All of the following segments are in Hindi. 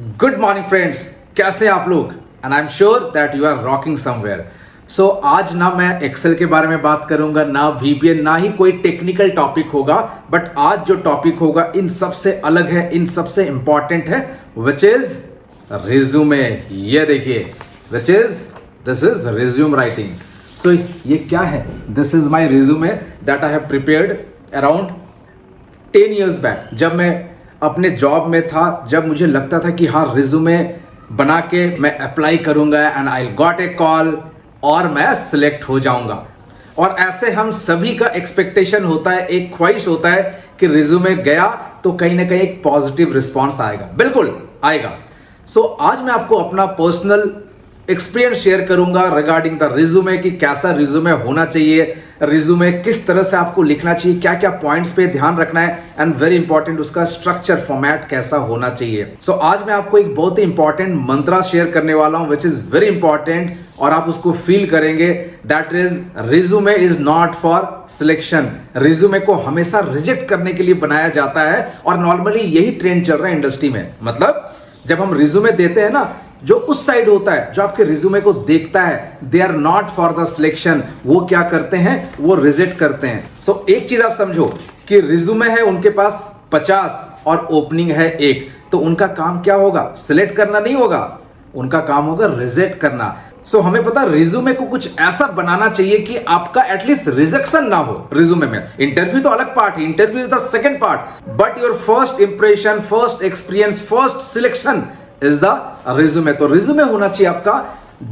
गुड मॉर्निंग फ्रेंड्स, कैसे हैं आप लोग? And I am sure that you are rocking somewhere. So आज ना मैं एक्सेल के बारे में बात करूंगा, ना वीपीएन, ना ही कोई टेक्निकल टॉपिक होगा, बट आज जो टॉपिक होगा इन सबसे अलग है, इन सबसे इंपॉर्टेंट है, विच इज रिज्यूमे। ये देखिए, दिस इज रिज्यूम राइटिंग। सो ये क्या है? This is my resume that I have prepared around 10 years back, जब मैं अपने जॉब में था, जब मुझे लगता था कि हाँ रिज्यूमे बना के मैं अप्लाई करूंगा and I got a call और मैं सिलेक्ट हो जाऊंगा। और ऐसे हम सभी का एक्सपेक्टेशन होता है, एक ख्वाहिश होता है कि रिज्यूमे गया तो कहीं ना कहीं एक पॉजिटिव रिस्पॉन्स आएगा, बिल्कुल आएगा। सो आज मैं आपको अपना पर्सनल एक्सपीरियंस शेयर करूंगा रिगार्डिंग द रिज्यूमे, कि कैसा रिज्यूमे होना चाहिए, रिज्यूमे किस तरह से आपको लिखना चाहिए, क्या क्या पॉइंट्स पे ध्यान रखना है, एंड वेरी इंपॉर्टेंट उसका स्ट्रक्चर फॉर्मेट कैसा होना चाहिए। सो आज मैं आपको एक बहुत ही इंपॉर्टेंट मंत्रा शेयर करने वाला हूं विच इज वेरी इंपॉर्टेंट, और आप उसको फील करेंगे, that is resume is not for selection. Resume को हमेशा रिजेक्ट करने के लिए बनाया जाता है, और नॉर्मली यही ट्रेंड चल रहा है इंडस्ट्री में। मतलब जब हम रिज्यूमे देते हैं ना, जो उस साइड होता है जो आपके रिज्यूमे को देखता है, they are not for the selection, वो क्या करते हैं, वो रिजेक्ट करते हैं। सो एक चीज आप समझो कि रिज्यूमे है उनके पास 50 और ओपनिंग है 1, तो उनका काम क्या होगा? सिलेक्ट करना नहीं होगा, उनका काम होगा रिजेक्ट करना। सो हमें पता रिज्यूमे को कुछ ऐसा बनाना चाहिए कि आपका एटलीस्ट रिजेक्शन ना हो रिज्यूमे में। इंटरव्यू तो अलग पार्ट है, interview is the second part, but your first impression, first experience, first selection is the resume. तो रिज्यूमे होना चाहिए आपका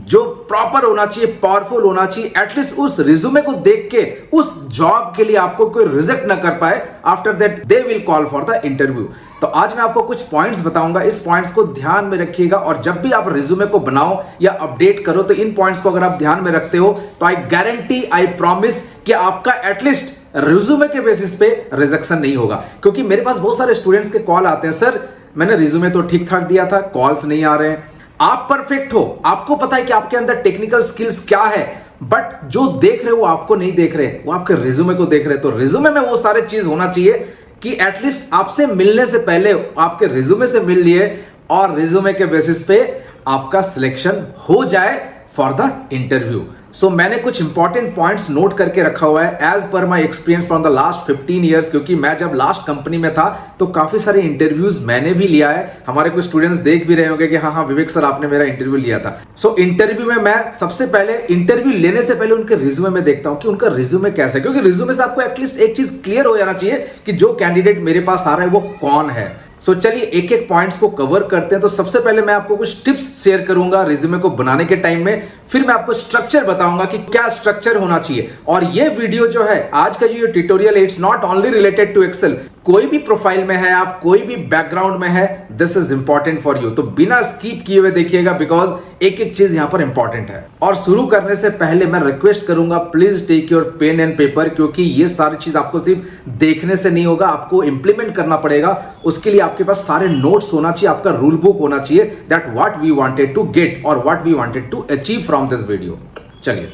जो प्रॉपर होना चाहिए, पावरफुल होना चाहिए, एटलीस्ट उस रिज्यूमे को देख के उस जॉब के लिए आपको कोई रिजेक्ट ना कर पाए, after that they will call for the interview. तो आज मैं आपको कुछ पॉइंट्स बताऊंगा, इस पॉइंट्स को ध्यान में रखिएगा, और जब भी आप रिज्यूमे को बनाओ या अपडेट करो तो इन पॉइंट्स को अगर आप ध्यान में रखते हो तो आई गारंटी, आई प्रॉमिस कि आपका एटलीस्ट रिज्यूमे के बेसिस पे रिजेक्शन नहीं होगा। क्योंकि मेरे पास बहुत सारे स्टूडेंट्स के कॉल आते हैं, सर मैंने रिज्यूमे तो ठीक ठाक दिया था, कॉल्स नहीं आ रहे हैं। आप परफेक्ट हो, आपको पता है कि आपके अंदर टेक्निकल स्किल्स क्या है, बट जो देख रहे हो वो आपको नहीं देख रहे, वो आपके रिज्यूमे को देख रहे। तो रिज्यूमे में वो सारे चीज होना चाहिए कि एटलीस्ट आपसे मिलने से पहले आपके रिज्यूमे से मिल लिए, और रिज्यूमे के बेसिस पे आपका सिलेक्शन हो जाए फॉर द इंटरव्यू। सो मैंने कुछ इंपॉर्टेंट पॉइंट्स नोट करके रखा हुआ है एज पर my experience from the last 15 years, क्योंकि मैं जब लास्ट कंपनी में था तो काफी सारे इंटरव्यूज मैंने भी लिया है। हमारे कुछ स्टूडेंट्स देख भी रहे होंगे कि हाँ विवेक सर आपने मेरा इंटरव्यू लिया था। सो इंटरव्यू में मैं सबसे पहले, इंटरव्यू लेने से पहले उनके रिज्यूमे में देखता हूँ कि उनका रिज्यूमे कैसा है, क्योंकि रिज्यूमे से आपको एटलीस्ट एक चीज क्लियर हो जाना चाहिए कि जो कैंडिडेट मेरे पास आ रहा है वो कौन है। सो चलिए एक एक पॉइंट्स को कवर करते हैं। तो सबसे पहले मैं आपको कुछ टिप्स शेयर करूंगा रिज्यूमे को बनाने के टाइम में, फिर मैं आपको स्ट्रक्चर बताऊंगा कि क्या स्ट्रक्चर होना चाहिए। और ये वीडियो जो है, आज का जो ट्यूटोरियल है, it's not only related to Excel. कोई भी प्रोफाइल में है आप, कोई भी बैकग्राउंड में है, this is important for you. तो बिना स्किप किए हुए देखिएगा, बिकॉज एक एक चीज यहां पर इंपॉर्टेंट है। और शुरू करने से पहले मैं रिक्वेस्ट करूंगा, please take your pen and paper, क्योंकि ये सारी चीज आपको सिर्फ देखने से नहीं होगा, आपको इंप्लीमेंट करना पड़ेगा। उसके लिए आपके पास सारे नोट्स होना चाहिए, आपका रूल बुक होना चाहिए, that what we wanted to get और what we wanted to achieve from this video. चलिए,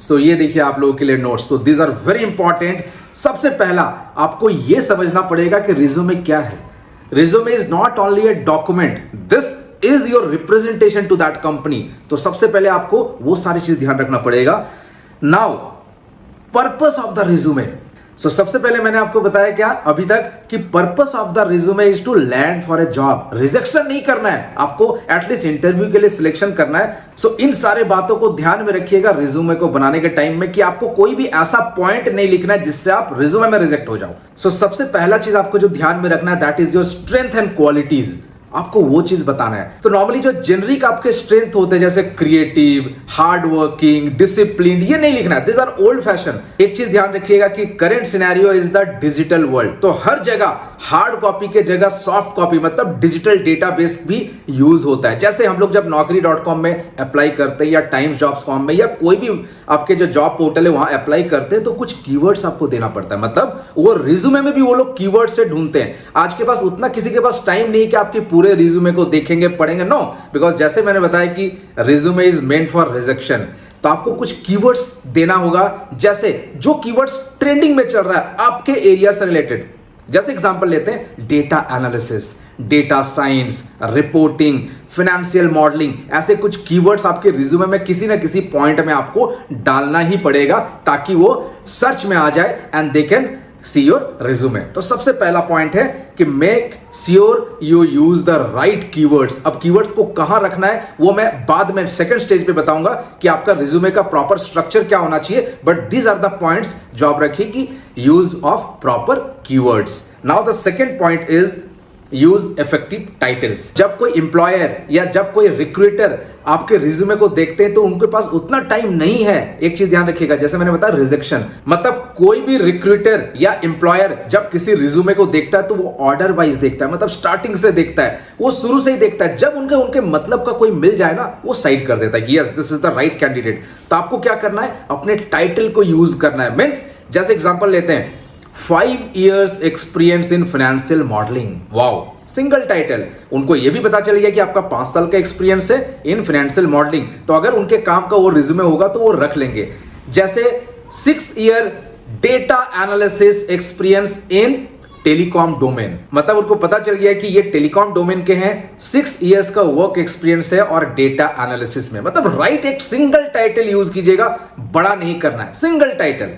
सो ये देखिए आप लोगों के लिए नोट्स, तो दीज आर वेरी इंपॉर्टेंट। सबसे पहला आपको यह समझना पड़ेगा कि रिज्यूमे क्या है। Resume is not only a document, this is your representation to that company. तो सबसे पहले आपको वो सारी चीज ध्यान रखना पड़ेगा। Now purpose of the resume. So सबसे पहले मैंने आपको बताया क्या अभी तक, कि purpose of the resume is to land for a job. Rejection नहीं करना है आपको, एटलीस्ट इंटरव्यू के लिए सिलेक्शन करना है। सो इन सारे बातों को ध्यान में रखिएगा रिज्यूमे को बनाने के टाइम में, कि आपको कोई भी ऐसा पॉइंट नहीं लिखना है जिससे आप रिज्यूमे में रिजेक्ट हो जाओ। सो सबसे पहला चीज आपको जो ध्यान में रखना है, that is your strength and qualities. आपको वो चीज बताना है। तो नॉर्मली जो जेनरिक आपके स्ट्रेंथ होते हैं, जैसे क्रिएटिव, हार्ड वर्किंग, डिसिप्लिन, ये नहीं लिखना है, दिस आर ओल्ड फैशन। एक चीज ध्यान रखिएगा कि current scenario is the digital world, तो हर जगह हार्ड कॉपी के जगह सॉफ्ट कॉपी, मतलब डिजिटल डेटाबेस भी यूज होता है। जैसे हम लोग जब naukri.com में अप्लाई करते हैं, या timesjobs.com में, या कोई भी आपके जो जॉब पोर्टल है वहां अप्लाई करते हैं, तो कुछ कीवर्ड्स आपको देना पड़ता है। मतलब वो रिज्यूमे में भी वो लोग कीवर्ड से ढूंढते हैं। आज के पास उतना किसी के पास टाइम नहीं कि आपके पूरे रिज्यूमे को देखेंगे, पढ़ेंगे, नो, बिकॉज जैसे मैंने बताया कि resume is meant for rejection. तो आपको कुछ कीवर्ड्स देना होगा, जैसे जो कीवर्ड्स ट्रेंडिंग में चल रहा है आपके एरिया से रिलेटेड, जैसे एग्जांपल लेते हैं data analysis, data science, reporting, financial modelling, ऐसे कुछ कीवर्ड्स आपके रिज्यूमे में किसी ना किसी पॉइंट में आपको डालना ही पड़ेगा ताकि वो सर्च में आ जाए and they can see your resume. तो सबसे पहला पॉइंट है कि make sure you use the right keywords. अब कीवर्ड्स को कहां रखना है वो मैं बाद में सेकंड स्टेज पे बताऊंगा कि आपका रिज्यूमे का प्रॉपर स्ट्रक्चर क्या होना चाहिए, but these are the points जो आप रखिए कि use of proper keywords. Now the second point is use effective titles. जब कोई इंप्लॉयर या जब कोई रिक्रूटर आपके रिज्यूमे को देखते हैं तो उनके पास उतना टाइम नहीं है। एक चीज ध्यान रखिएगा, जैसे मैंने बताया रिजेक्शन, मतलब कोई भी रिक्रूटर या इंप्लॉयर जब किसी रिज्यूमे को देखता है तो वो ऑर्डर वाइज देखता है, मतलब स्टार्टिंग से देखता है, वो शुरू से ही देखता है। जब उनके मतलब का कोई मिल जाए ना वो साइड कर देता है, yes this is the right candidate. तो आपको क्या करना है, अपने टाइटल को यूज करना है। मीन्स जैसे एग्जांपल लेते हैं 5 years experience in financial modelling, wow, single title. उनको यह भी पता चल गया कि आपका 5 साल का एक्सपीरियंस है इन फाइनेंशियल मॉडलिंग, तो अगर उनके काम का वो रिज्यूमे होगा तो वो रख लेंगे। जैसे 6 year data analysis experience in telecom domain, मतलब उनको पता चल गया कि ये टेलीकॉम डोमेन के हैं, 6 years का वर्क एक्सपीरियंस है और डेटा एनालिसिस में। मतलब राइट एक सिंगल टाइटल यूज कीजिएगा, बड़ा नहीं करना है, single title.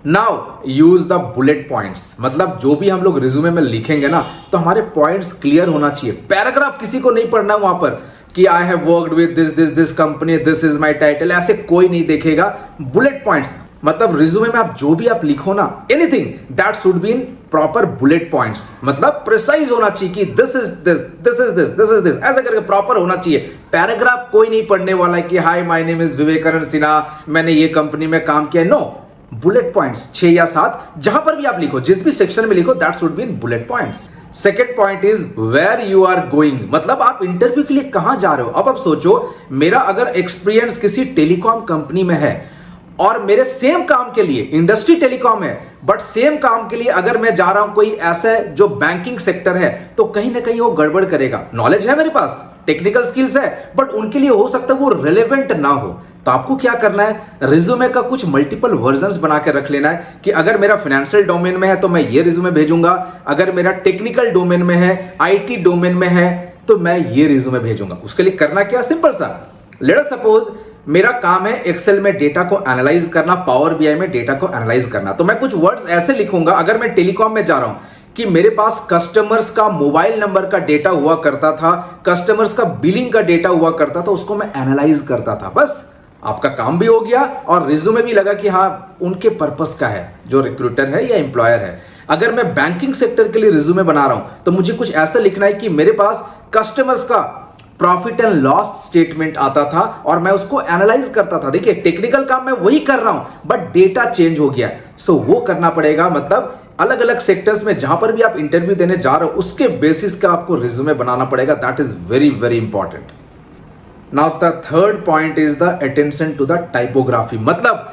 Now use the bullet points, मतलब जो भी हम लोग रिज्यूमे में लिखेंगे ना तो हमारे पॉइंट्स क्लियर होना चाहिए। पैराग्राफ किसी को नहीं पढ़ना वहां पर कि I have worked with this company, this is my title, ऐसे कोई नहीं देखेगा। बुलेट पॉइंट्स मतलब रिज्यूमे में आप जो भी आप लिखो ना, anything that should be in proper bullet points, मतलब प्रिसाइज होना चाहिए कि this is this, this is this, this is this, ऐसा करके प्रॉपर होना चाहिए। पैराग्राफ कोई नहीं पढ़ने वाला है कि hi my name is Vivekanand Sinha, मैंने ये कंपनी में काम किया। नो, बुलेट पॉइंट्स 6 या 7 जहां पर भी आप लिखो, जिस भी सेक्शन में लिखो, that should be in bullet points. Second point is where you are going, मतलब आप इंटरव्यू के लिए कहां जा रहे हो। अब आप सोचो, मेरा अगर एक्सपीरियंस किसी टेलीकॉम कंपनी में है और मेरे सेम काम के लिए, इंडस्ट्री टेलीकॉम है बट सेम काम के लिए अगर मैं जा रहा हूं कोई ऐसा जो बैंकिंग सेक्टर है, तो कहीं ना कहीं वो गड़बड़ करेगा। नॉलेज है मेरे पास, टेक्निकल स्किल्स है, बट उनके लिए हो सकता है वो रिलेवेंट ना हो। तो आपको क्या करना है, रिज्यूमे का कुछ मल्टीपल वर्जन्स बना के रख लेना है कि अगर मेरा फाइनेंशियल डोमेन में है तो मैं ये रिज्यूमे भेजूंगा, अगर मेरा टेक्निकल डोमेन में है, आईटी डोमेन में है तो मैं ये रिज्यूमे भेजूंगा। उसके लिए करना क्या, सिंपल सा, लेट अस सपोज मेरा काम है एक्सेल में डेटा को एनालाइज करना, पावर बीआई में डेटा को एनालाइज करना, तो मैं कुछ वर्ड्स ऐसे लिखूंगा, अगर मैं टेलीकॉम में जा रहा हूं कि मेरे पास कस्टमर्स का मोबाइल नंबर का डेटा हुआ करता था, कस्टमर्स का बिलिंग का डेटा हुआ करता था, उसको मैं एनालाइज करता था। बस आपका काम भी हो गया और रिज्यूमे भी लगा कि हाँ उनके पर्पस का है, जो रिक्रूटर है या एम्प्लॉयर है। अगर मैं बैंकिंग सेक्टर के लिए रिज्यूमे बना रहा हूं तो मुझे कुछ ऐसा लिखना है कि मेरे पास कस्टमर्स का प्रॉफिट एंड लॉस स्टेटमेंट आता था और मैं उसको एनालाइज करता था। देखिए टेक्निकल काम मैं वही कर रहा हूं बट डेटा चेंज हो गया, सो वो करना पड़ेगा। मतलब अलग अलग सेक्टर्स में जहां पर भी आप इंटरव्यू देने जा रहे हो उसके बेसिस का आपको रिज्यूमे बनाना पड़ेगा। That is very very important. Now the third point is the attention to the typography, मतलब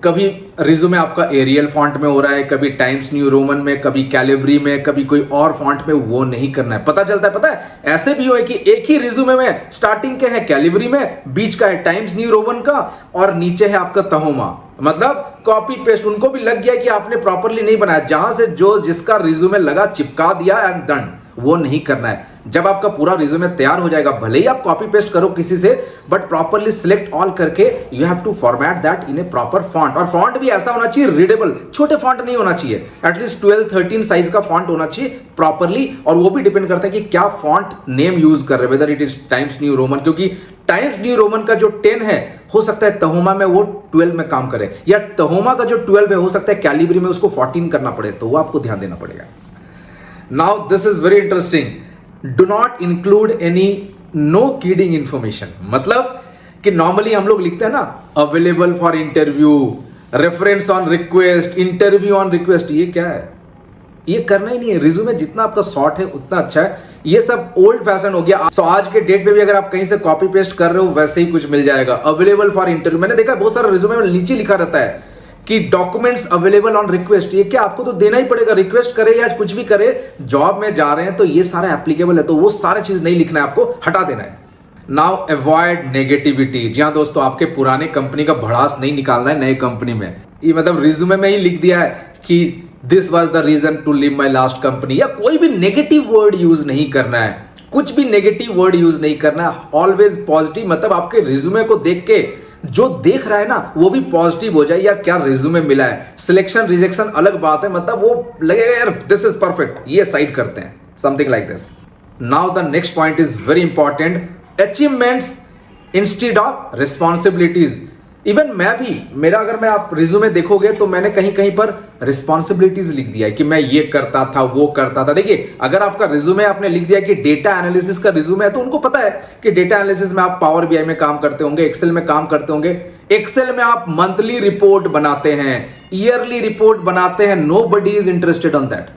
कभी रिज्यूमे आपका एरियल फॉन्ट में हो रहा है, कभी टाइम्स न्यू रोमन में, कभी कैलिब्री में, कभी कोई और फॉन्ट में, वो नहीं करना है। पता चलता है, पता है ऐसे भी हुए कि एक ही रिज्यूमे में स्टार्टिंग के है कैलिब्री में, बीच का है टाइम्स न्यू रोमन का और नीचे है आपका तहोमा, मतलब कॉपी पेस्ट। उनको भी लग गया कि आपने प्रॉपरली नहीं बनाया, जहां से जो जिसका रिज्यूमे लगा चिपका दिया एंड डन। वो नहीं करना है। जब आपका पूरा रिज्यूमे तैयार हो जाएगा, भले ही आप कॉपी पेस्ट करो किसी से, बट प्रॉपरली सिलेक्ट ऑल करके you have to format that in a proper font. और फॉन्ट भी ऐसा होना चाहिए रीडेबल, छोटे फॉन्ट नहीं होना चाहिए, एटलीस्ट 12-13 साइज का फॉन्ट होना चाहिए प्रॉपरली। और वो भी डिपेंड करता है कि क्या फॉन्ट नेम यूज कर रहे हैं, whether it is times new Roman, क्योंकि टाइम्स न्यू रोमन का जो 10 है हो सकता है तहोमा में वो 12 में काम करे, या तहोमा का जो 12 है हो सकता है कैलिब्री में उसको 14 करना पड़े, तो वो आपको ध्यान देना पड़ेगा। Now this is very interesting. Do not include any no kidding information. मतलब कि नॉर्मली हम लोग लिखते हैं ना available for interview, reference on request, interview on request, ये क्या है? ये करना ही नहीं है। रिज्यूमे जितना आपका शॉर्ट है उतना अच्छा है। ये सब ओल्ड फैशन हो गया। सो आज के डेट पे भी अगर आप कहीं से कॉपी पेस्ट कर रहे हो वैसे ही कुछ मिल जाएगा, अवेलेबल फॉर इंटरव्यू। मैंने देखा बहुत सारा रिज्यूमे में नीचे लिखा रहता है कि डॉक्यूमेंट्स अवेलेबल ऑन रिक्वेस्ट। ये क्या, आपको तो देना ही पड़ेगा, रिक्वेस्ट करे या कुछ भी करे, जॉब में जा रहे हैं तो ये सारा एप्लीकेबल है, तो वो सारा चीज नहीं लिखना है, आपको हटा देना है। Now avoid negativity. जी हाँ दोस्तों, आपके पुराने कंपनी का भड़ास नहीं निकालना है नए कंपनी में। ये मतलब रिज्यूमे में ही लिख दिया है कि this was the reason to leave my last company, या कोई भी नेगेटिव वर्ड यूज नहीं करना है, कुछ भी नेगेटिव वर्ड यूज नहीं करना है, ऑलवेज पॉजिटिव। मतलब आपके रिज्यूमे को देख के जो देख रहा है ना वो भी पॉजिटिव हो जाए, या क्या रिज्यूमे मिला है। सिलेक्शन रिजेक्शन अलग बात है, मतलब वो लगेगा यार दिस इज परफेक्ट, ये साइड करते हैं, something like this. Now the next point is very important, achievements instead of responsibilities. Even मैं भी, मेरा अगर मैं आप रिज्यूमे देखोगे तो मैंने कहीं कहीं पर रिस्पॉन्सिबिलिटीज लिख दिया है कि मैं ये करता था वो करता था। देखिए अगर आपका रिज्यूमे आपने लिख दिया कि डेटा एनालिसिस का रिज्यूमे है तो उनको पता है कि डेटा एनालिसिस में आप पावर बीआई में काम करते होंगे, एक्सेल में काम करते होंगे। एक्सेल में आप मंथली रिपोर्ट बनाते हैं, ईयरली रिपोर्ट बनाते हैं, nobody is interested on that.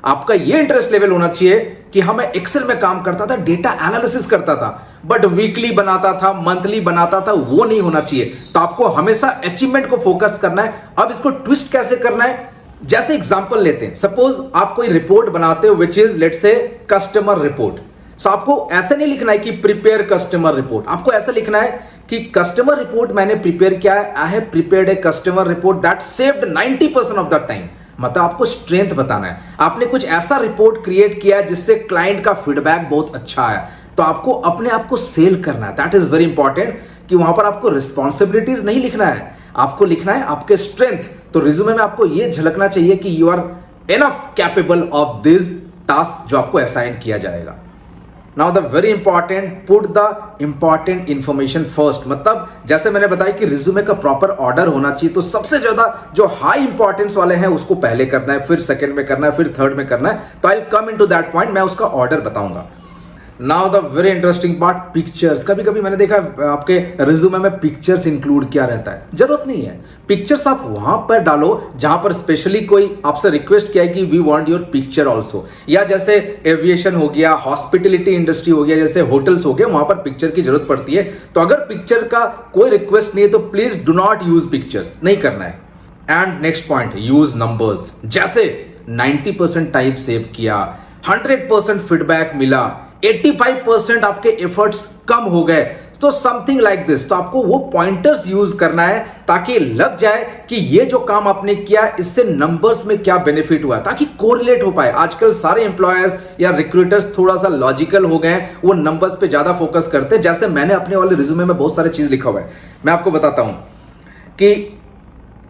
आपका ये इंटरेस्ट लेवल होना चाहिए कि हाँ मैं एक्सेल में काम करता था, डेटा एनालिसिस करता था, बट वीकली बनाता था, मंथली बनाता था, वो नहीं होना चाहिए। तो आपको हमेशा अचीवमेंट को फोकस करना है। अब इसको ट्विस्ट कैसे करना है, जैसे एग्जांपल लेते हैं, सपोज आप कोई रिपोर्ट बनाते हो which is let's say customer report. So आपको ऐसे नहीं लिखना है कि प्रिपेयर कस्टमर रिपोर्ट, आपको ऐसा लिखना है कि कस्टमर रिपोर्ट मैंने प्रिपेयर किया है, I have prepared a customer report that saved 90% of the time. मतलब आपको स्ट्रेंथ बताना है, आपने कुछ ऐसा रिपोर्ट क्रिएट किया है जिससे क्लाइंट का फीडबैक बहुत अच्छा है। तो आपको अपने आप को सेल करना है, दैट इज वेरी इंपॉर्टेंट। कि वहां पर आपको रिस्पॉन्सिबिलिटीज नहीं लिखना है, आपको लिखना है आपके स्ट्रेंथ। तो रिज्यूमे में आपको यह झलकना चाहिए कि you are enough capable of this task जो आपको असाइन किया जाएगा। Now the very important, put the important information first. मतलब जैसे मैंने बताया कि रिज्यूमे का प्रॉपर ऑर्डर होना चाहिए, तो सबसे ज्यादा जो हाई इंपॉर्टेंस वाले हैं उसको पहले करना है, फिर सेकंड में करना है, फिर थर्ड में करना है। तो आई कम इनटू दैट पॉइंट, मैं उसका ऑर्डर बताऊंगा। Now the very interesting part, pictures. कभी कभी मैंने देखा आपके रिज्यूमे में पिक्चर्स इंक्लूड किया रहता है, जरूरत नहीं है। पिक्चर्स आप वहां पर डालो जहां पर स्पेशली कोई आपसे रिक्वेस्ट किया है कि we want your picture also, या जैसे एविएशन हो गया, हॉस्पिटलिटी इंडस्ट्री हो गया, जैसे होटल्स हो गए, वहां पर पिक्चर की जरूरत पड़ती है। तो अगर पिक्चर का कोई रिक्वेस्ट नहीं है तो please do not use pictures, नहीं करना है। And next point, use numbers. जैसे 90% टाइप सेव किया, 100% फीडबैक मिला, 85% आपके एफर्ट्स कम हो गए, तो समथिंग लाइक दिस। तो आपको वो पॉइंटर्स यूज करना है ताकि लग जाए कि ये जो काम आपने किया इससे नंबर्स में क्या बेनिफिट हुआ, ताकि कोरिलेट हो पाए। आजकल सारे एम्प्लॉयर्स या रिक्रूटर्स थोड़ा सा लॉजिकल हो गए, वो नंबर्स पे ज्यादा फोकस करते हैं। जैसे मैंने अपने वाले रिज्यूमे में बहुत सारे चीज लिखा हुआ है, मैं आपको बताता हूं कि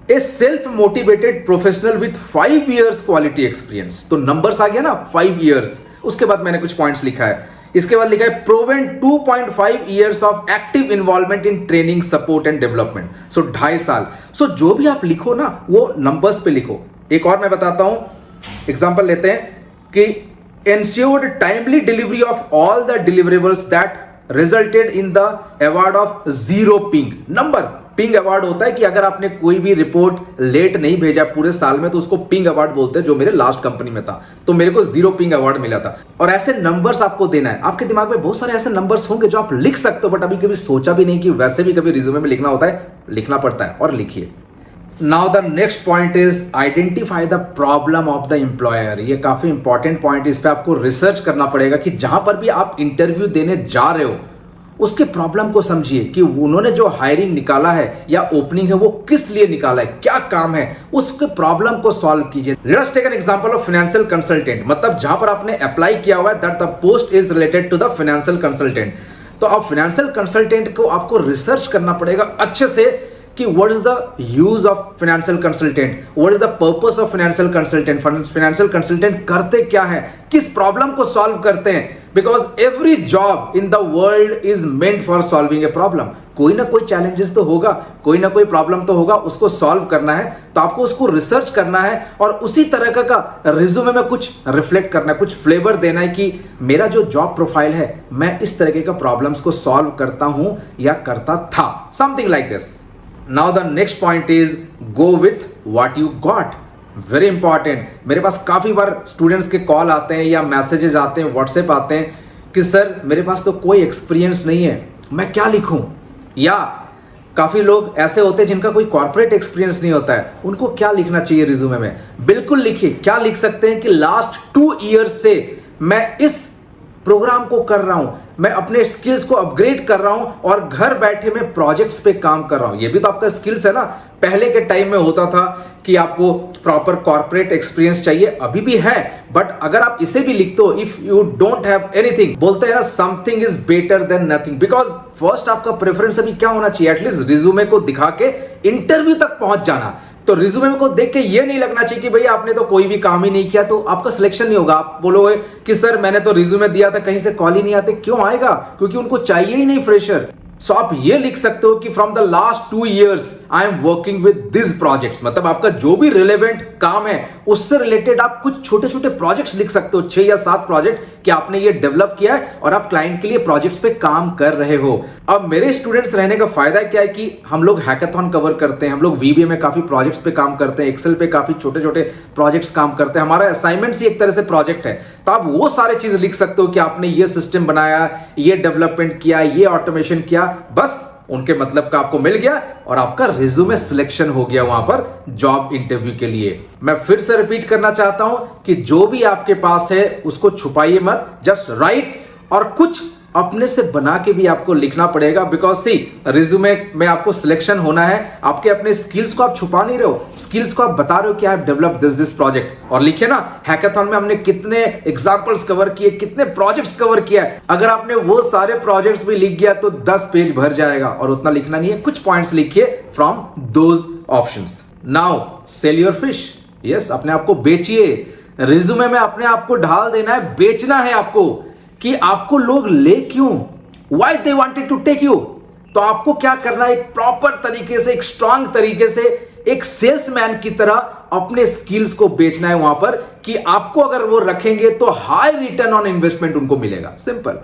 ए self motivated professional with 5 years quality experience. तो नंबर्स आ गया ना, 5 years। उसके बाद मैंने कुछ पॉइंट्स लिखा है, इसके बाद लिखा है proven 2.5 years of active involvement in training, support and development. So 2.5 साल। सो जो भी आप लिखो ना वो नंबर्स पे लिखो। एक और मैं बताता हूं, एग्जांपल लेते हैं कि ensured timely delivery of all the deliverables that resulted in the award of 0 ping number. Ping award होता है कि अगर आपने कोई भी रिपोर्ट लेट नहीं भेजा पूरे साल में तो उसको पिंग अवार्ड बोलते हैं, जो मेरे लास्ट कंपनी में था। तो मेरे को 0 पिंग अवार्ड मिला था। और ऐसे नंबर्स आपको देना है। आपके दिमाग में बहुत सारे ऐसे नंबर्स होंगे जो आप लिख सकते हो, बट अभी कभी सोचा भी नहीं कि वैसे भी कभी रिज्यूमे में लिखना होता है, लिखना पड़ता है और लिखिए। Now the next point is identify the problem of the employer. ये काफी इंपॉर्टेंट पॉइंट, इस पे आपको रिसर्च करना पड़ेगा कि जहां पर भी आप इंटरव्यू देने जा रहे हो उसके प्रॉब्लम को समझिए कि उन्होंने जो हायरिंग निकाला है या ओपनिंग है वो किस लिए निकाला है, क्या काम है, उसके प्रॉब्लम को सॉल्व कीजिए। Let's take an example of financial consultant. मतलब जहां पर आपने अप्लाई किया हुआ है that the post is related to the financial consultant. तो आप फाइनेंशियल कंसल्टेंट को आपको रिसर्च करना पड़ेगा अच्छे से कि what is the use of financial consultant, what is the purpose of financial consultant, financial consultant करते क्या है, किस प्रॉब्लम को सॉल्व करते हैं। Because every job in the world is meant for solving a problem. कोई ना कोई चैलेंजेस तो होगा, कोई ना कोई प्रॉब्लम तो होगा, उसको सॉल्व करना है। तो आपको उसको रिसर्च करना है और उसी तरह का रिज्यूमे में कुछ रिफ्लेक्ट करना है, कुछ फ्लेवर देना है कि मेरा जो जॉब प्रोफाइल है मैं इस तरीके का प्रॉब्लम्स को सॉल्व करता हूं या करता था, something like this. Now the next point is go with what you got. Very important. मेरे पास काफी बार स्टूडेंट्स के कॉल आते हैं या मैसेजेस आते हैं, व्हाट्सएप आते हैं कि सर मेरे पास तो कोई एक्सपीरियंस नहीं है, मैं क्या लिखूं। या काफी लोग ऐसे होते हैं जिनका कोई कॉर्पोरेट एक्सपीरियंस नहीं होता है, उनको क्या लिखना चाहिए रिज्यूमे में। बिल्कुल लिखिए, क्या लिख सकते हैं कि लास्ट 2 years से मैं इस प्रोग्राम को कर रहा हूं, मैं अपने स्किल्स को अपग्रेड कर रहा हूं और घर बैठे मैं प्रोजेक्ट्स पे काम कर रहा हूं। ये भी तो आपका स्किल्स है ना। पहले के टाइम में होता था कि आपको प्रॉपर कॉर्पोरेट एक्सपीरियंस चाहिए, अभी भी है, बट अगर आप इसे भी लिखते हो, if you don't have anything, बोलते हैं ना something is better than nothing, because first आपका प्रेफरेंस अभी क्या होना चाहिए, एटलीस्ट रिज्यूमे को दिखा के इंटरव्यू तक पहुंच जाना। तो रिज्यूमे को देख के ये नहीं लगना चाहिए कि भैया आपने तो कोई भी काम ही नहीं किया तो आपका सिलेक्शन नहीं होगा। आप बोलोगे कि सर मैंने तो रिज्यूमे दिया था, कहीं से कॉल ही नहीं आते, क्यों आएगा? क्योंकि उनको चाहिए ही नहीं फ्रेशर। सो आप ये लिख सकते हो कि from the last 2 years I am working with this projects, मतलब आपका जो भी रिलेवेंट काम है उससे रिलेटेड आप कुछ छोटे छोटे प्रोजेक्ट्स लिख सकते हो, 6 या 7 प्रोजेक्ट कि आपने ये डेवलप किया है और आप क्लाइंट के लिए प्रोजेक्ट्स पे काम कर रहे हो। अब मेरे स्टूडेंट्स रहने का फायदा क्या है कि हम लोग हैकाथॉन कवर करते हैं, हम लोग वीबीए में काफी प्रोजेक्ट्स पे काम करते हैं, एक्सेल पे काफी छोटे छोटे प्रोजेक्ट्स काम करते हैं, हमारा असाइनमेंट्स ही एक तरह से प्रोजेक्ट है। तो आप वो सारे चीज लिख सकते हो कि आपने ये सिस्टम बनाया, ये डेवलपमेंट किया, ये ऑटोमेशन किया, बस उनके मतलब का आपको मिल गया और आपका रिज्यूमे सिलेक्शन हो गया वहां पर जॉब इंटरव्यू के लिए। मैं फिर से रिपीट करना चाहता हूं कि जो भी आपके पास है उसको छुपाइए मत, जस्ट राइट, और कुछ अपने से बना के भी आपको लिखना पड़ेगा, बिकॉज सी रिज्यूमे में आपको सिलेक्शन होना है। आपके अपने स्किल्स को आप छुपा नहीं रहे हो, स्किल्स को आप बता रहे हो कि I have developed this project. और लिखे ना हैकाथॉन में हमने कितने एग्जांपल्स कवर किए, कितने प्रोजेक्ट्स कवर किया है। अगर आपने वो सारे प्रोजेक्ट्स भी लिख गया तो 10 पेज भर जाएगा, और उतना लिखना नहीं है, कुछ पॉइंट्स लिखिए from those options. Now sell your fish, yes, अपने आप को बेचिए। रिज्यूमे में अपने आप को ढाल देना है, बेचना है आपको कि आपको लोग ले क्यों, why they wanted to take you. तो आपको क्या करना है, एक प्रॉपर तरीके से, एक स्ट्रांग तरीके से, एक सेल्समैन की तरह अपने स्किल्स को बेचना है वहां पर कि आपको अगर वो रखेंगे तो हाई रिटर्न ऑन इन्वेस्टमेंट उनको मिलेगा। Simple.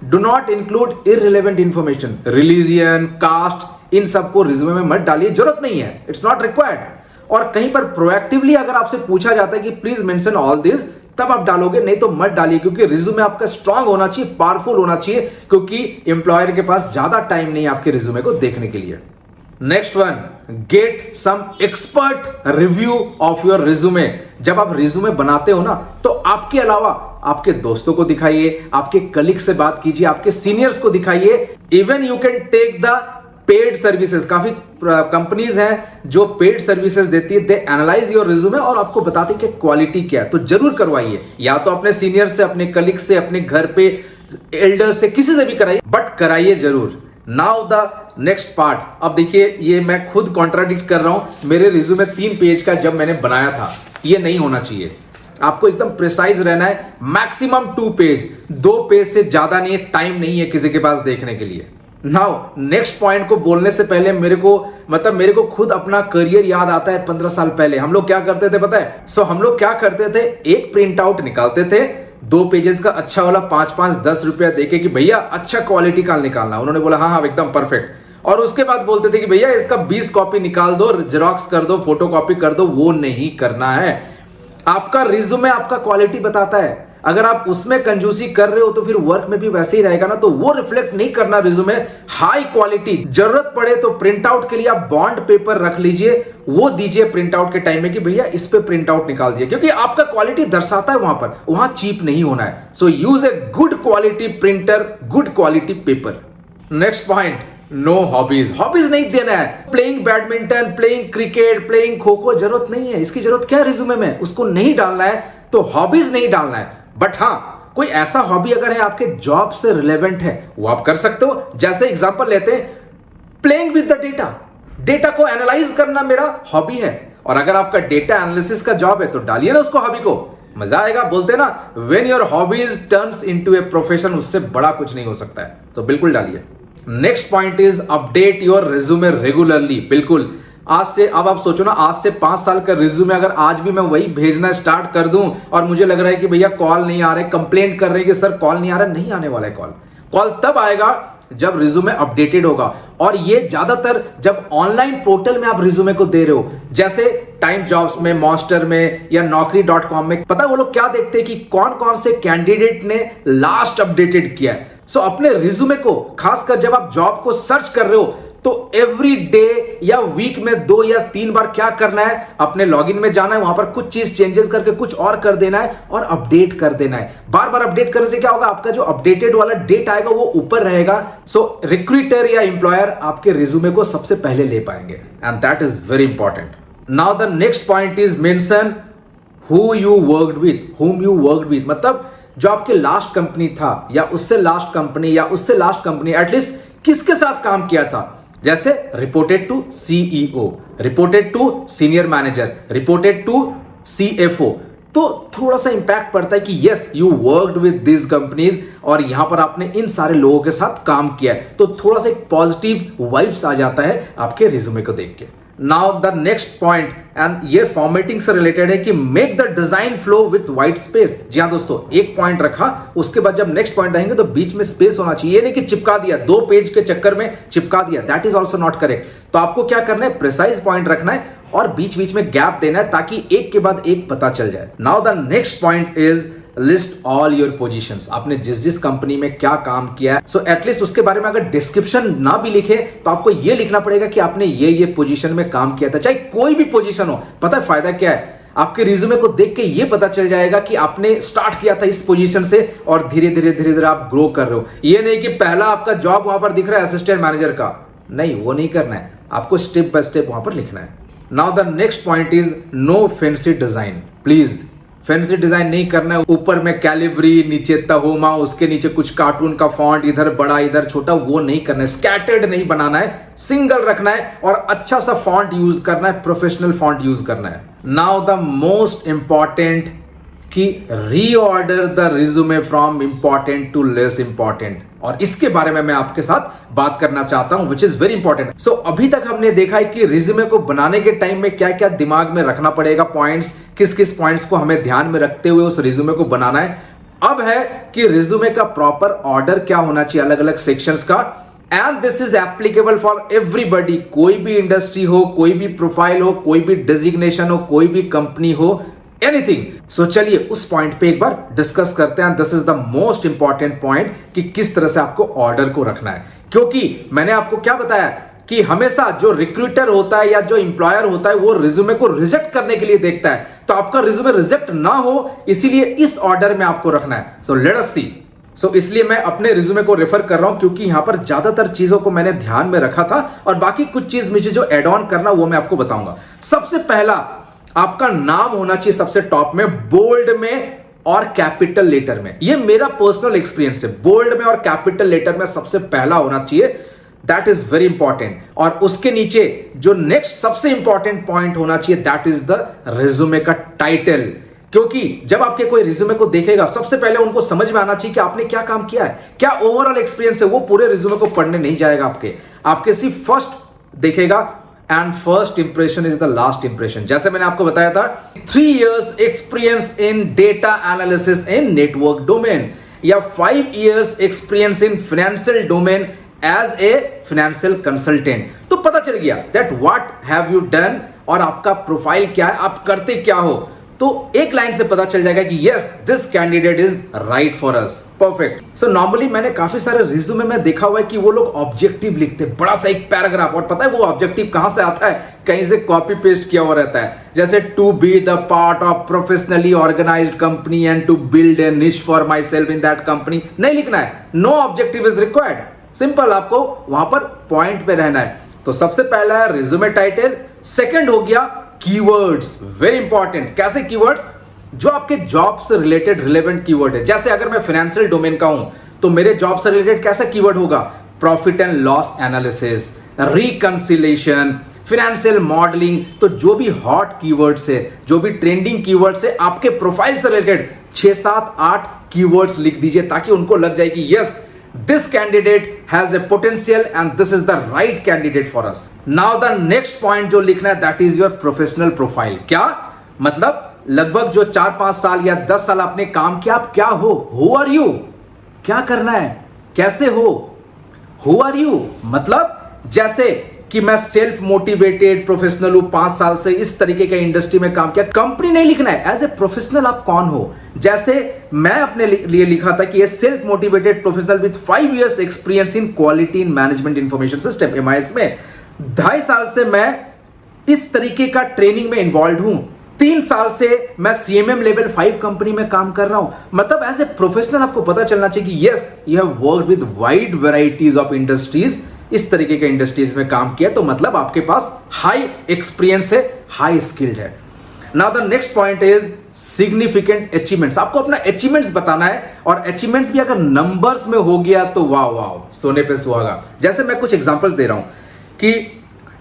Do not include irrelevant information, religion, caste, इन सबको रिज्यूमे में मत डालिए, जरूरत नहीं है, इट्स नॉट रिक्वायर्ड। और कहीं पर प्रोएक्टिवली अगर आपसे पूछा जाता है कि प्लीज मेंशन ऑल दिस, तब आप डालोगे, नहीं तो मत डालिए, क्योंकि रिज्यूमे आपका स्ट्रांग होना चाहिए, पावरफुल होना चाहिए, क्योंकि एम्प्लॉयर के पास ज्यादा टाइम नहीं है आपके रिज्यूमे को देखने के लिए। Next one, get some expert review of your resume. जब आप रिज्यूमे बनाते हो ना तो आपके अलावा आपके दोस्तों को दिखाइए, आपके कलीग से बात कीजिए, आपके सीनियर्स को दिखाइए। Even you can take the paid services, काफी कंपनीज हैं जो पेड सर्विसेज देती है, दे एनालाइज योर रिज्यूमे और आपको बताते हैं कि क्वालिटी क्या है। तो जरूर करवाइए, या तो अपने सीनियर से, अपने कलीग से, अपने घर पे एल्डर से, किसी से भी कराइए, बट कराइए जरूर। Now the next part. अब देखिए, ये मैं खुद कॉन्ट्राडिक्ट कर रहा हूं, मेरे रिज्यूमे 3 पेज का जब मैंने बनाया था, ये नहीं होना चाहिए। आपको एकदम प्रिसाइज रहना है, मैक्सिमम 2 पेज, 2 पेज से ज्यादा नहीं है, टाइम नहीं है किसी के पास देखने के लिए। नाउ नेक्स्ट पॉइंट को बोलने से पहले मेरे को खुद अपना करियर याद आता है। 15 साल पहले हम लोग क्या करते थे पता है? हम लोग क्या करते थे, एक प्रिंट आउट निकालते थे 2 पेजेस का, अच्छा वाला, 5-5-10 रुपया देके कि भैया अच्छा क्वालिटी का निकालना। उन्होंने बोला हाँ हाँ एकदम परफेक्ट। और उसके बाद बोलते थे कि भैया इसका 20 कॉपी निकाल दो, जेरॉक्स कर दो, फोटो कॉपी कर दो। वो नहीं करना है। आपका रिज्यूमे आपका क्वालिटी बताता है। अगर आप उसमें कंजूसी कर रहे हो तो फिर वर्क में भी वैसे ही रहेगा ना, तो वो रिफ्लेक्ट नहीं करना रिज्यूमे। हाई क्वालिटी, जरूरत पड़े तो प्रिंट आउट के लिए आप बॉन्ड पेपर रख लीजिए, वो दीजिए प्रिंट आउट के टाइम में कि भैया इस पे प्रिंट आउट निकाल दिए, क्योंकि आपका क्वालिटी दर्शाता है वहां पर, वहां चीप नहीं होना है। So use a good quality printer, good quality paper. Next point, no hobbies. Hobbies नहीं देना है। Playing badminton, playing cricket, playing kho kho, जरूरत नहीं है, इसकी जरूरत क्या है रिज्यूमे में, उसको नहीं डालना है। तो हॉबीज नहीं डालना है। बट हाँ, कोई ऐसा हॉबी अगर है आपके जॉब से रिलेवेंट है, वो आप कर सकते हो। जैसे एग्जांपल लेते हैं, playing with the data, data को एनालाइज करना मेरा हॉबी है। और अगर आपका डेटा एनालिसिस का जॉब है तो डालिए ना उसको, हॉबी को, मजा आएगा। बोलते हैं ना, when your hobbies turns into a profession, उससे बड़ा कुछ नहीं हो सकता है, तो बिल्कुल डालिए। Next point is update your resume regularly. बिल्कुल, आज से, अब आप सोचो ना, आज से 5 साल का रिज्यूमे अगर आज भी मैं वही भेजना स्टार्ट कर दूं और मुझे लग रहा है कि भैया कॉल नहीं आ रहे, कंप्लेंट कर रहे हैं कि सर कॉल नहीं आ रहा, नहीं आने वाला है कॉल। कॉल तब आएगा जब रिज्यूमे अपडेटेड होगा। और ये ज्यादातर जब ऑनलाइन पोर्टल में आप रिज्यूमे को दे रहे हो, जैसे टाइम जॉब्स में, मॉन्स्टर में या naukri.com में, पता है वो लोग क्या देखते हैं कि कौन कौन से कैंडिडेट ने लास्ट अपडेटेड किया है। सो अपने रिज्यूमे को, खासकर जब आप जॉब को सर्च कर रहे हो, तो एवरी डे या वीक में 2 या 3 बार क्या करना है, अपने लॉगिन में जाना है, वहां पर कुछ चीज चेंजेस करके कुछ और कर देना है और अपडेट कर देना है। बार बार अपडेट करने से क्या होगा, आपका जो अपडेटेड वाला डेट आएगा वो ऊपर रहेगा। सो रिक्रूटर या एम्प्लॉयर आपके रिज्यूमे को सबसे पहले ले पाएंगे, and that is very important. Now the next point is mention who you worked with, whom you worked with, मतलब जो आपके लास्ट कंपनी था या उससे लास्ट कंपनी या उससे लास्ट कंपनी, एटलीस्ट किसके साथ काम किया था। जैसे reported to CEO, reported to senior manager, reported to CFO, तो थोड़ा सा इंपैक्ट पड़ता है कि yes you worked with this companies और यहां पर आपने इन सारे लोगों के साथ काम किया है, तो थोड़ा सा एक पॉजिटिव वाइब्स आ जाता है आपके रिज्यूमे को देख के। Now the next point, and ये फॉर्मेटिंग से रिलेटेड है कि make the design flow with white space. जी हाँ दोस्तों, एक पॉइंट रखा, उसके बाद जब नेक्स्ट पॉइंट रहेंगे तो बीच में स्पेस होना चाहिए। ये नहीं कि चिपका दिया, 2 पेज के चक्कर में चिपका दिया, that is also not correct. तो आपको क्या करना है, प्रिसाइज पॉइंट रखना है और बीच बीच में गैप देना है ताकि एक के बाद एक पता चल जाए। Now the next point is list all your positions, आपने जिस जिस कंपनी में क्या काम किया है। सो एटलीस्ट उसके बारे में अगर डिस्क्रिप्शन ना भी लिखे तो आपको ये लिखना पड़ेगा कि आपने ये पोजीशन में काम किया था, चाहे कोई भी पोजीशन हो। पता है फायदा क्या है, आपके रिज्यूमे को देख के ये पता चल जाएगा कि आपने स्टार्ट किया था इस पोजीशन से और धीरे धीरे आप ग्रो कर रहे हो। ये नहीं कि पहला आपका जॉब वहां पर दिख रहा है असिस्टेंट मैनेजर का, नहीं, वो नहीं करना है, आपको स्टेप बाय स्टेप वहां पर लिखना है। Now the next point is no fancy design, please fancy design नहीं करना है। ऊपर में कैलिब्री, नीचे तहोमा, उसके नीचे कुछ कार्टून का फॉन्ट, इधर बड़ा इधर छोटा, वो नहीं करना है। स्कैटर्ड नहीं बनाना है, सिंगल रखना है और अच्छा सा फॉन्ट यूज करना है, प्रोफेशनल फॉन्ट यूज करना है। नाउ द मोस्ट इंपॉर्टेंट कि reorder the resume from important to less important, और इसके बारे में मैं आपके साथ बात करना चाहता हूं, विच इज वेरी इंपॉर्टेंट। सो अभी तक हमने देखा है कि रिज्यूमे को बनाने के टाइम में क्या क्या दिमाग में रखना पड़ेगा, पॉइंट्स, किस किस पॉइंट्स को हमें ध्यान में रखते हुए उस रिज्यूमे को बनाना है। अब है कि रिज्यूमे का प्रॉपर ऑर्डर क्या होना चाहिए अलग अलग सेक्शंस का, and this is applicable for everybody, कोई भी इंडस्ट्री हो, कोई भी प्रोफाइल हो, कोई भी डेजिग्नेशन हो, कोई भी कंपनी हो, एनीथिंग। सो चलिए उस पॉइंट पे एक बार डिस्कस करते हैं। This is the most important point कि किस तरह से आपको ऑर्डर को रखना है, क्योंकि मैंने आपको क्या बताया कि हमेशा जो रिक्रूटर होता है या जो एम्प्लॉयर होता है वो रिज्यूमे को रिजेक्ट करने के लिए देखता है, तो आपका रिज्यूमे रिजेक्ट ना हो इसीलिए इस ऑर्डर में आपको रखना है। सो लेट अस सी। सो इसलिए मैं अपने रिज्यूमे को रेफर कर रहा हूं क्योंकि यहां पर ज्यादातर चीजों को मैंने ध्यान में रखा था और बाकी कुछ चीज मुझे जो एड ऑन करना वो मैं आपको बताऊंगा। सबसे पहला आपका नाम होना चाहिए सबसे टॉप में, बोल्ड में और कैपिटल लेटर में। ये मेरा पर्सनल एक्सपीरियंस है, बोल्ड में और कैपिटल लेटर में सबसे पहला होना चाहिए, दैट इज वेरी इंपॉर्टेंट। और उसके नीचे जो नेक्स्ट सबसे इंपॉर्टेंट पॉइंट होना चाहिए दैट इज द रिज्यूमे का टाइटल, क्योंकि जब आपके कोई रिज्यूमे को देखेगा सबसे पहले उनको समझ में आना चाहिए कि आपने क्या काम किया है, क्या ओवरऑल एक्सपीरियंस है। वो पूरे रिज्यूमे को पढ़ने नहीं जाएगा आपके सिर्फ फर्स्ट देखेगा, and first impression is the last impression. जैसे मैंने आपको बताया था 3 years experience in data analysis in network domain या 5 years experience in financial domain as a financial consultant, तो पता चल गया that what have you done और आपका प्रोफाइल क्या है, आप करते क्या हो। तो एक लाइन से पता चल जाएगा कि yes this candidate is right for us, perfect. So normally मैंने काफी सारे रिज्यूमे में देखा हुआ है कि वो लोग ऑब्जेक्टिव लिखते हैं, बड़ा सा एक पैराग्राफ, और पता है वो ऑब्जेक्टिव कहां से आता है, कहीं से कॉपी पेस्ट किया हुआ रहता है। जैसे to be the part of professionally organised company and to build a niche for myself in that company, नहीं लिखना है, no objective is required, simple, आपको वहां पर पॉइंट पे रहना है। तो सबसे पहला है रिज्यूमे टाइटल, सेकंड हो गया कीवर्ड्स, वेरी इंपॉर्टेंट। कैसे कीवर्ड्स, जो आपके जॉब से रिलेटेड रिलेवेंट कीवर्ड है। जैसे अगर मैं फाइनेंशियल डोमेन का हूं तो मेरे जॉब से रिलेटेड कैसा कीवर्ड होगा, profit and loss analysis, reconciliation, financial modelling. तो जो भी हॉट कीवर्ड्स है, जो भी ट्रेंडिंग कीवर्ड्स है, आपके प्रोफाइल से रिलेटेड 6, 7, 8 कीवर्ड्स लिख दीजिए ताकि उनको लग जाए कि yes this candidate has a potential and this is the right candidate for us. Now the next point जो लिखना है that is your professional profile। क्या मतलब लगभग जो 4-5 साल या 10 साल आपने काम किया, आप क्या हो, who are you, क्या करना है, कैसे हो, who are you, मतलब जैसे कि मैं सेल्फ मोटिवेटेड प्रोफेशनल हूं, 5 साल से इस तरीके के इंडस्ट्री में काम किया, कंपनी नहीं लिखना है, एज ए प्रोफेशनल आप कौन हो। जैसे मैं अपने लिए लिखा था कि ये self motivated professional with 5 years experience in quality in management information system, MIS में 2.5 साल से मैं इस तरीके का ट्रेनिंग में इन्वॉल्व हूं, 3 साल से मैं CMM लेवल 5 कंपनी में काम कर रहा हूं। मतलब एज ए प्रोफेशनल आपको पता चलना चाहिए कि yes you have worked with wide varieties of industries, इस तरीके के इंडस्ट्रीज में काम किया, तो मतलब आपके पास हाई एक्सपीरियंस है, हाई स्किल्ड है। Now the next point is significant achievements. आपको अपना अचीवमेंट्स बताना है, और अचीवमेंट्स भी अगर नंबर्स में हो गया तो वाह वाह, सोने पे सुहागा। जैसे मैं कुछ एग्जांपल्स दे रहा हूं कि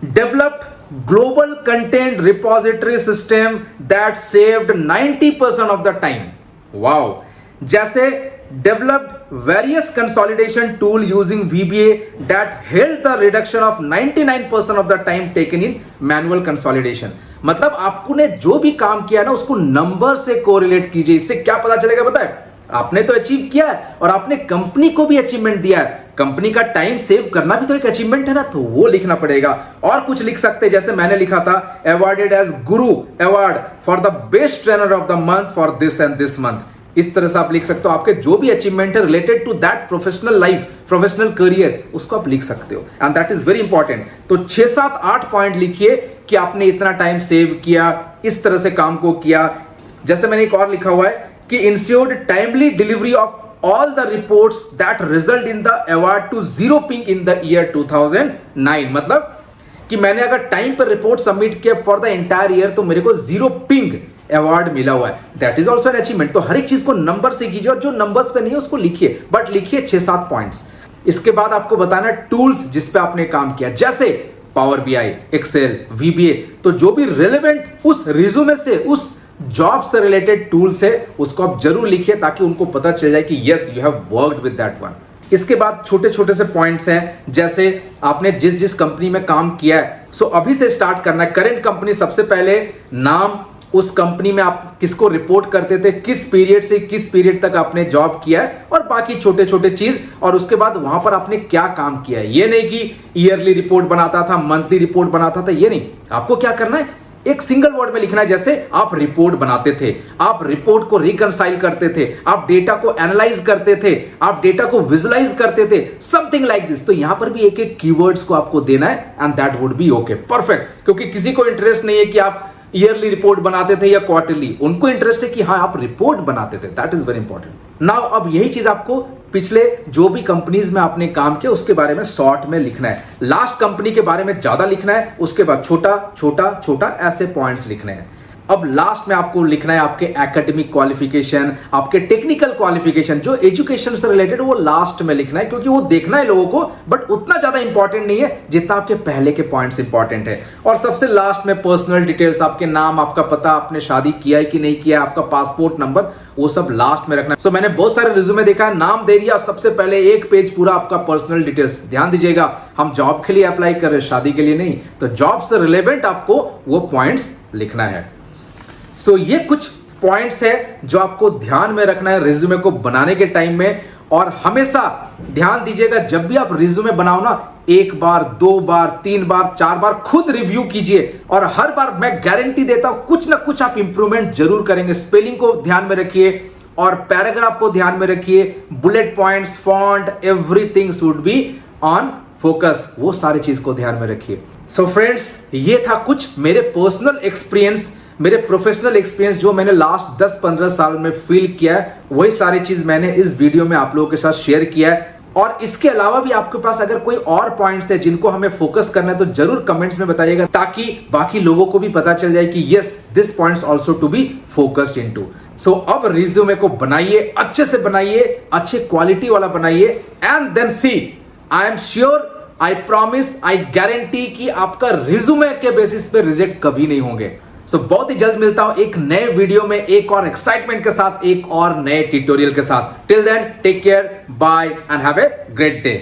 developed global content repository system that saved 90% of the time. Wow. जैसे developed various consolidation tool using VBA that helped the reduction of 99% of the time taken in manual consolidation. मतलब आपको ने जो भी काम किया ना उसको नंबर से कोरिलेट कीजिए। इससे क्या पता चलेगा पता है, आपने तो अचीव किया है और आपने कंपनी को भी अचीवमेंट दिया है। कंपनी का टाइम सेव करना भी तो एक अचीवमेंट है ना, तो वो लिखना पड़ेगा। और कुछ लिख सकते हैं, जैसे मैंने लिखा था awarded as Guru award for the best trainer of the month for this and this month. इस तरह से आप लिख सकते हो, आपके जो भी अचीवमेंट है related to that professional life, professional career, उसको आप लिख सकते हो, and that is very important. तो 6, 7, 8 पॉइंट लिखिए कि आपने इतना टाइम सेव किया, इस तरह से काम को किया। जैसे मैंने एक और लिखा हुआ है कि insured timely delivery of all the reports that result in the award to zero ping in the year 2009। मतलब कि मैंने अगर टाइम पर रिपोर्ट सबमिट किया फॉर द एंटायर ईयर तो मेरे को 0 पिंग अवार्ड मिला हुआ है, that is also an achievement. तो हर एक चीज को नंबर से कीजिए, और जो नंबर्स पे नहीं है उसको लिखिए, बट लिखिए 6-7 पॉइंट्स। इसके बाद आपको बताना टूल्स जिस पे आपने काम किया, जैसे पावर BI, एक्सेल, VBA। तो जो भी रिलेवेंट उस रिज्यूमे से, उस जॉब से रिलेटेड टूल्स है, उसको आप जरूर लिखिए ताकि उनको पता चल जाए कि yes you have worked with that one. इसके बाद छोटे छोटे से पॉइंट्स हैं, जैसे आपने जिस जिस कंपनी में काम किया है, सो अभी से स्टार्ट करना है। करंट कंपनी, सबसे पहले नाम, उस कंपनी में आप किसको रिपोर्ट करते थे, किस पीरियड से किस पीरियड तक आपने जॉब किया है, और बाकी छोटे छोटे चीज। और उसके बाद वहां पर आपने क्या काम किया है। ये नहीं कि ईयरली रिपोर्ट बनाता था, मंथली रिपोर्ट बनाता था, ये नहीं। आपको क्या करना है, एक सिंगल वर्ड में लिखना है। जैसे आप रिपोर्ट बनाते थे, आप रिपोर्ट को रिकंसाइल करते थे, आप डेटा को एनालाइज करते थे, आप डेटा को विजुलाइज करते थे, समथिंग लाइक दिस। तो यहां पर भी एक एक कीवर्ड्स को आपको देना है, and that would be okay, perfect. क्योंकि किसी को इंटरेस्ट नहीं है कि आप ईयरली रिपोर्ट बनाते थे या क्वार्टरली, उनको इंटरेस्ट है कि हाँ आप रिपोर्ट बनाते थे, that is very important. Now अब यही चीज आपको पिछले जो भी कंपनीज में आपने काम किया उसके बारे में शॉर्ट में लिखना है। लास्ट कंपनी के बारे में ज्यादा लिखना है, उसके बाद छोटा छोटा छोटा ऐसे पॉइंट्स लिखने हैं। अब लास्ट में आपको लिखना है आपके एकेडमिक क्वालिफिकेशन, आपके टेक्निकल क्वालिफिकेशन, जो एजुकेशन से रिलेटेड, वो लास्ट में लिखना है, क्योंकि वो देखना है लोगों को, बट उतना ज्यादा इंपॉर्टेंट नहीं है जितना आपके पहले के पॉइंट्स इंपॉर्टेंट है। और सबसे लास्ट में पर्सनल डिटेल्स, आपके नाम, आपका पता, आपने शादी किया है कि नहीं किया, आपका पासपोर्ट नंबर, वो सब लास्ट में रखना है। सो मैंने बहुत सारे रिज्यूमे देखा है, नाम दे दिया, सबसे पहले एक पेज पूरा आपका पर्सनल डिटेल्स। ध्यान दीजिएगा, हम जॉब के लिए अप्लाई कर रहे हैं, शादी के लिए नहीं। तो जॉब से रिलेवेंट आपको वो पॉइंट्स लिखना है। सो ये कुछ पॉइंट्स है जो आपको ध्यान में रखना है रिज्यूमे को बनाने के टाइम में। और हमेशा ध्यान दीजिएगा, जब भी आप रिज्यूमे बनाओ ना, 1 बार, 2 बार, 3 बार, 4 बार खुद रिव्यू कीजिए, और हर बार मैं गारंटी देता हूं कुछ ना कुछ आप इंप्रूवमेंट जरूर करेंगे। स्पेलिंग को ध्यान में रखिए, और पैराग्राफ को ध्यान में रखिए, bullet points, font, everything should be on focus, वो सारी चीज को ध्यान में रखिए। सो फ्रेंड्स, ये था कुछ मेरे पर्सनल एक्सपीरियंस, मेरे प्रोफेशनल एक्सपीरियंस जो मैंने लास्ट 10-15 साल में फील किया है, वही सारी चीज मैंने इस वीडियो में आप लोगों के साथ शेयर किया है। और इसके अलावा भी आपके पास अगर कोई और पॉइंट्स है जिनको हमें फोकस करना है, तो जरूर कमेंट्स में बताइएगा, ताकि बाकी लोगों को भी पता चल जाए कि yes this points also to be focused into. So अब रिज्यूमे को बनाइए, अच्छे से बनाइए, अच्छे क्वालिटी वाला बनाइए, and then see, I am sure, I promise, I guarantee कि आपका रिज्यूमे के बेसिस पे रिजेक्ट कभी नहीं होंगे। सो बहुत ही जल्द मिलता हूं एक नए वीडियो में, एक और एक्साइटमेंट के साथ, एक और नए ट्यूटोरियल के साथ। Till then take care, bye and have a great day.